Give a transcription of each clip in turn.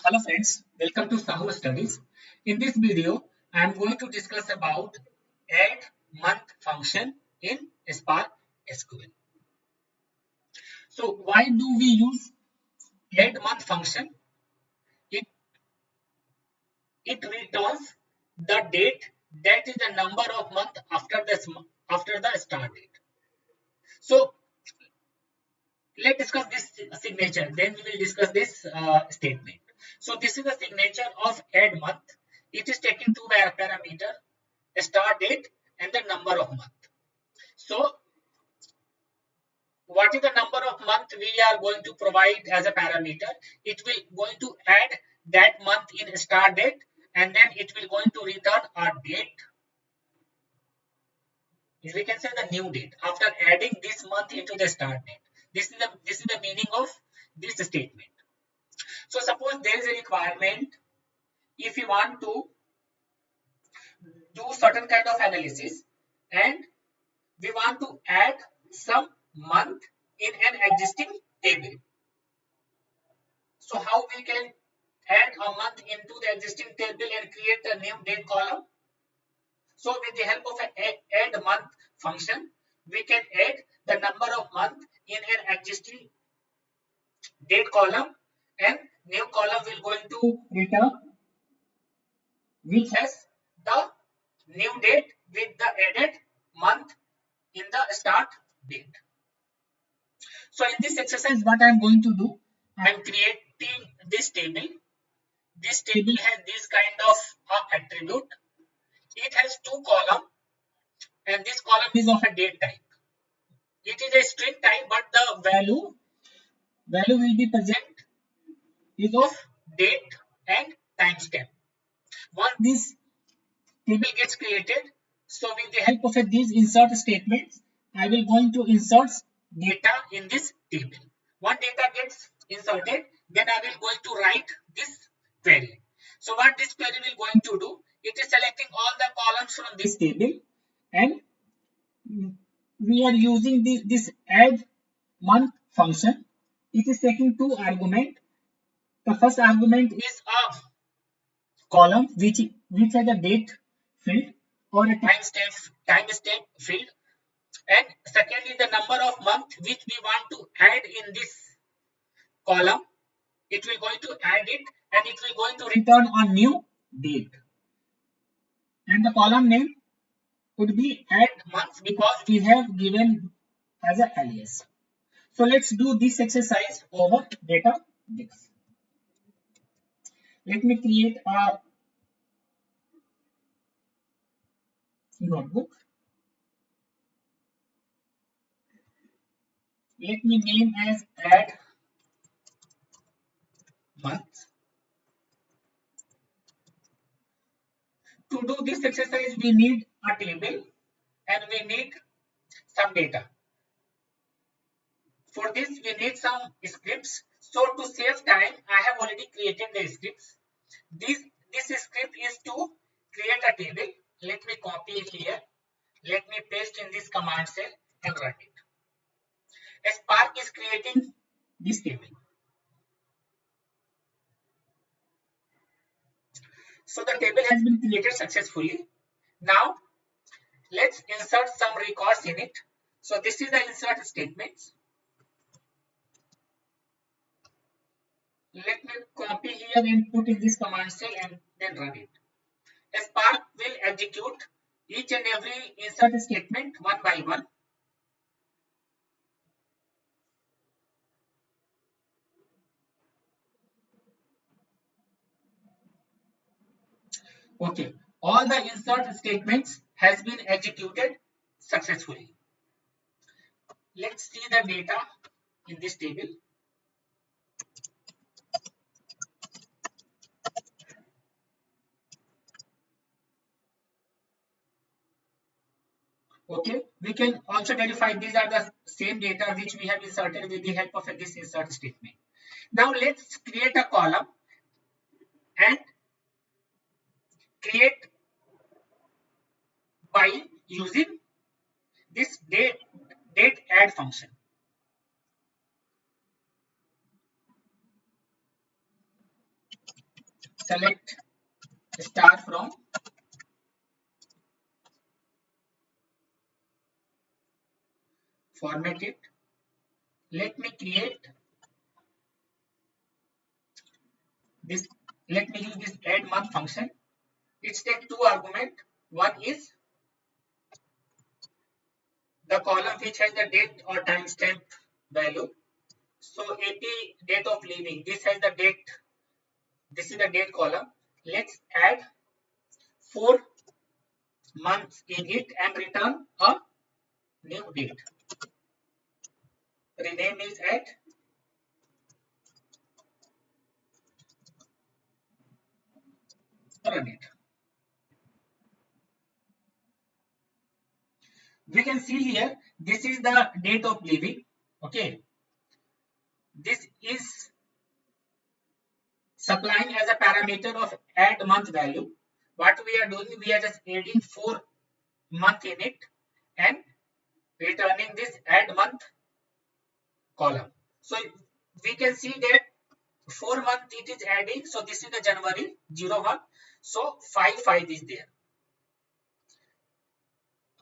Hello friends, welcome to SahuStudies. In this video, I am going to discuss about add month function in Spark SQL. So why do we use add month function? It, it returns the date that is the number of month after the start date. So let's discuss this signature, then we will discuss this statement. So this is the signature of add month. It is taking two parameter, start date and the number of month. So what is the number of month we are going to provide as a parameter? It will going to add that month in start date, and then it will going to return a date. We can say the new date after adding this month into the start date. This is the meaning of this statement. So suppose there is a requirement, if you want to do certain kind of analysis and we want to add some month in an existing table. So how we can add a month into the existing table and create a new date column? So with the help of an add month function, we can add the number of month in an existing date column, and new column will going to return which has the new date with the added month in the start date. So in this exercise, what I am going to do, I am creating this table. This table has this kind of attribute. It has two columns, and this column is of a date type. It is a string type, but the value will be present is of date and timestamp. Once this table gets created, so with the help of these insert statements, I will going to insert data in this table. Once data gets inserted, then I will going to write this query. So what this query will going to do, it is selecting all the columns from this table, and we are using this add month function. It is taking two arguments. The first argument is a column which has a date field or a timestamp field, and secondly the number of month which we want to add in this column. It will going to add it, and it will going to return a new date, and the column name could be add month because we have given as a alias. So let's do this exercise over Databricks. Let me create a notebook. Let me name as add month. To do this exercise, we need a table and we need some data. For this, we need some scripts. So to save time, I have already created the scripts. This script is to create a table. Let me copy it here. Let me paste in this command cell and run it. Spark is creating this table. So the table has been created successfully. Now let's insert some records in it. So this is the insert statements. Let me copy here and put in this command cell and then run it. Spark will execute each and every insert statement one by one. Okay, all the insert statements has been executed successfully. Let's see the data in this table. Okay, we can also verify these are the same data which we have inserted with the help of this insert statement. Now let's create a column and create by using this date add function. select star from format it. Let me create this. Let me use this add month function. It's take two arguments. One is the column which has the date or timestamp value. So 80 date of leaving. This has the date. This is the date column. Let's add 4 months in it and return a new date. Rename is at run it. We can see here this is the date of leaving. Okay, this is supplying as a parameter of add month value. What we are doing, we are just adding 4 month in it and returning this add month column. So we can see that 4 month it is adding. So this is the January 01. So 5 is there.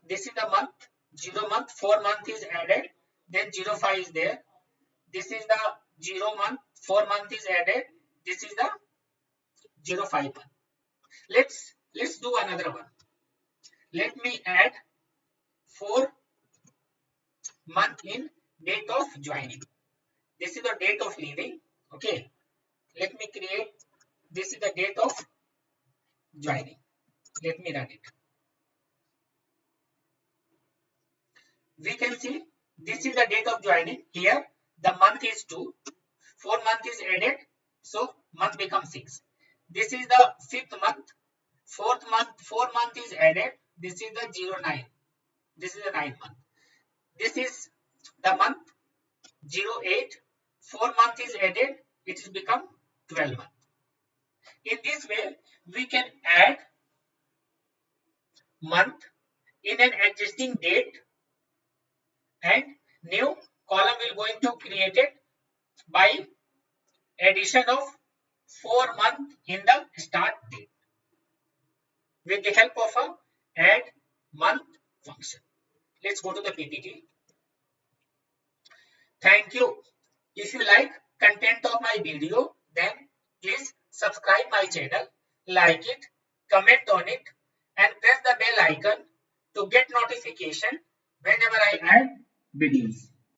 This is the month 0 month, 4 month is added, then 05 is there. This is the 0 month, 4 month is added. This is the 05 month. Let's do another one. Let me add 4 month in date of joining. This is the date of leaving. Okay, let me create. This is the date of joining. Let me run it. We can see this is the date of joining. Here the month is 2, 4 month is added, so month becomes 6. This is the 5th month, 4th month, 4 month is added. This is the 09. This is the 9th month. This is the month 08, 4 month is added. It has become 12 month. In this way, we can add month in an existing date, and new column will going to create it by addition of 4 month in the start date with the help of a add month function. Let's go to the PPT. Thank you. If you like content of my video, then please subscribe my channel, like it, comment on it, and press the bell icon to get notification whenever I add videos.